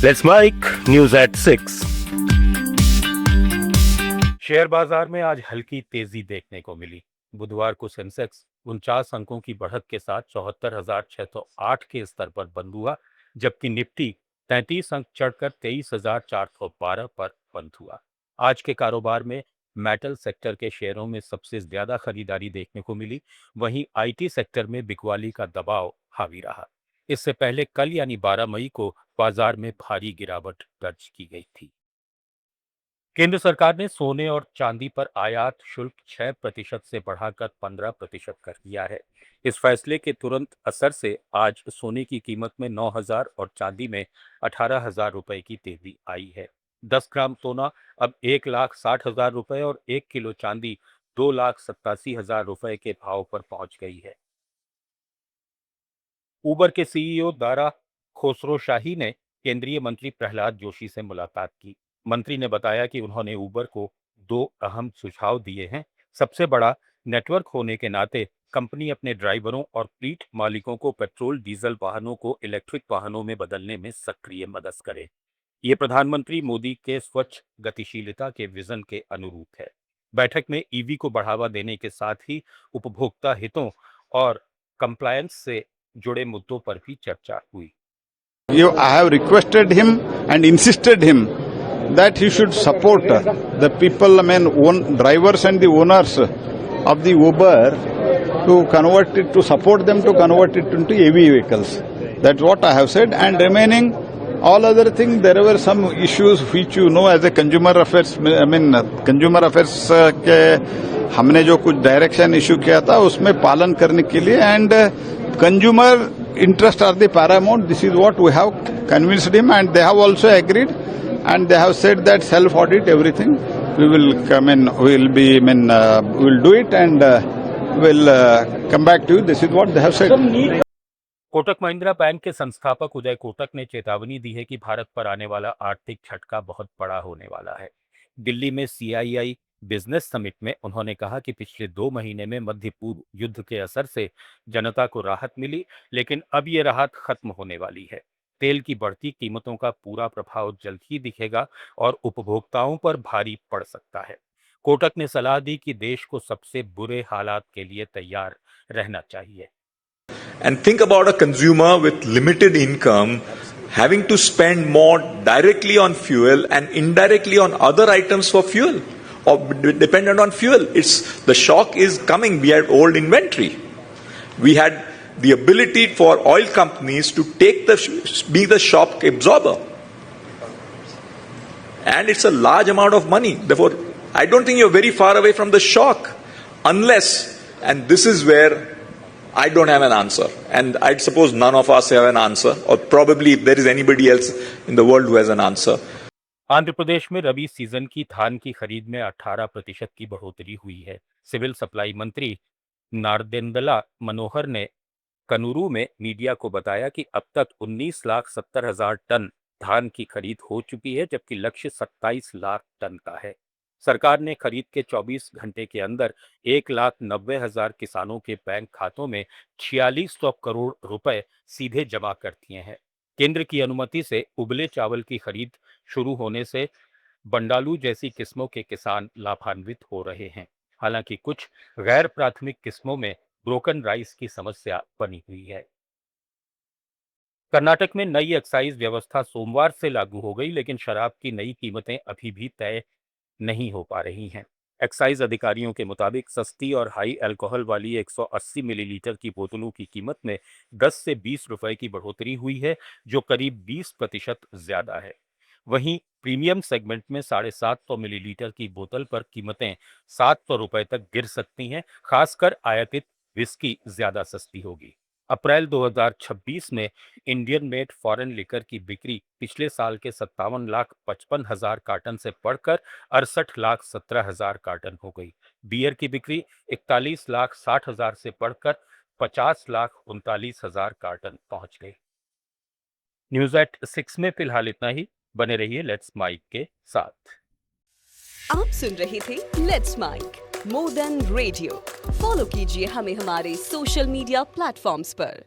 Let's Mic news at 6। Share बाजार में आज हल्की तेजी देखने को मिली। बुधवार को सेंसेक्स 49 अंकों की बढ़त के साथ 74,608 के स्तर पर बंद हुआ, जबकि निफ्टी 33 अंक चढ़कर 23,412 पर बंद हुआ। आज के कारोबार में मेटल सेक्टर के शेयरों में सबसे ज्यादा खरीदारी देखने को मिली, वहीं आईटी सेक्टर में बिकवाली का दबाव हावी रहा। इससे पहले कल यानी 12 मई को बाजार में भारी गिरावट दर्ज की गई थी। केंद्र सरकार ने सोने और चांदी पर आयात शुल्क 6% से बढ़ाकर 15% कर दिया है। इस फैसले के तुरंत असर से आज सोने की कीमत में 9,000 और चांदी में 18,000 रुपए की तेजी आई है। 10 ग्राम सोना अब 1,60,000 रुपए और 1 किलो चांदी 2,87,000 रुपए के भाव पर पहुंच गई है। उबर के सीईओ दारा खोसरोशाही ने केंद्रीय मंत्री प्रहलाद जोशी से मुलाकात की। मंत्री ने बताया कि उन्होंने उबर को 2 अहम सुझाव दिए हैं। सबसे बड़ा, नेटवर्क होने के नाते कंपनी अपने ड्राइवरों और फ्लीट मालिकों को पेट्रोल डीजल वाहनों को इलेक्ट्रिक वाहनों में बदलने में सक्रिय मदद करे। ये प्रधानमंत्री मोदी के स्वच्छ गतिशीलता के विजन के अनुरूप है। बैठक में ईवी को बढ़ावा देने के साथ ही उपभोक्ता हितों और कंप्लायंस से जुड़े मुद्दों पर भी चर्चा हुई। I have requested him and insisted him that he should support the people, drivers and the owners of the Uber to support them to convert it into EV vehicles. That's what I have said. And remaining all other things, there were some issues which as a consumer affairs, consumer affairs के हमने जो कुछ direction issue किया था उसमें पालन करने के लिए and consumer interest are the paramount. This is what we have convinced him, and they have also agreed, and they have said that self-audit everything. We will come in. We will do it, and we'll come back to you. This is what they have said. Kotak Mahindra bank के संस्थापक उदय कोटक ने चेतावनी दी है कि भारत पर आने वाला आर्थिक झटका बहुत बड़ा होने वाला है। दिल्ली में CII बिजनेस समिट में उन्होंने कहा कि पिछले 2 महीने में मध्य पूर्व युद्ध के असर से जनता को राहत मिली, लेकिन अब ये राहत खत्म होने वाली है। तेल की बढ़ती कीमतों का पूरा प्रभाव जल्द ही दिखेगा और उपभोक्ताओं पर भारी पड़ सकता है। कोटक ने सलाह दी कि देश को सबसे बुरे हालात के लिए तैयार रहना चाहिए। And think about a consumer with limited income having to spend more directly on fuel and indirectly on other items for fuel or dependent on fuel. The shock is coming. We had old inventory. We had the ability for oil companies to be the shock absorber. And it's a large amount of money. Therefore, I don't think you're very far away from the shock unless, and this is where I don't have an answer, and I suppose none of us have an answer, or probably if there is anybody else in the world who has an answer. Andhra Pradesh में रबी season की धान की खरीद में 18% की बढ़ोतरी हुई है। सिविल सप्लाई मंत्री नारदेंदला मनोहर ने कनूरू में मीडिया को बताया कि अब तक 19,70,000 टन धान की खरीद हो चुकी है, जबकि लक्ष्य 27 लाख टन का है। सरकार ने खरीद के 24 घंटे के अंदर 1,90,000 किसानों के बैंक खातों में 4600 करोड़ रुपए सीधे जमा कर दिए हैं। केंद्र की अनुमति से उबले चावल की खरीद शुरू होने से बंडालू जैसी किस्मों के किसान लाभान्वित हो रहे हैं। हालांकि कुछ गैर प्राथमिक किस्मों में ब्रोकन राइस की समस्या बनी हुई है। कर्नाटक में नई एक्साइज व्यवस्था सोमवार से लागू हो गई, लेकिन शराब की नई कीमतें अभी भी तय नहीं हो पा रही हैं। एक्साइज अधिकारियों के मुताबिक सस्ती और हाई अल्कोहल वाली 180 मिलीलीटर की बोतलों की कीमत में 10 से 20 रुपए की बढ़ोतरी हुई है, जो करीब 20% ज्यादा है। वहीं प्रीमियम सेगमेंट में 750 मिलीलीटर की बोतल पर कीमतें 700 रुपए तक गिर सकती हैं। खासकर आयातित विस्की ज्यादा सस्ती होगी। अप्रैल 2026 में इंडियन मेड फॉरेन लिकर की बिक्री पिछले साल के 57,55,000 कार्टन से बढ़कर 68,17,000 कार्टन हो गई। बियर की बिक्री 41,60,000 से बढ़कर 50,39,000 कार्टन पहुंच गई। न्यूज एट 6 में फिलहाल इतना ही। बने रहिए लेट्स माइक के साथ। आप सुन रहे थे Let's Mic more than radio. Follow कीजिए हमें हमारे सोशल मीडिया प्लेटफॉर्म्स पर।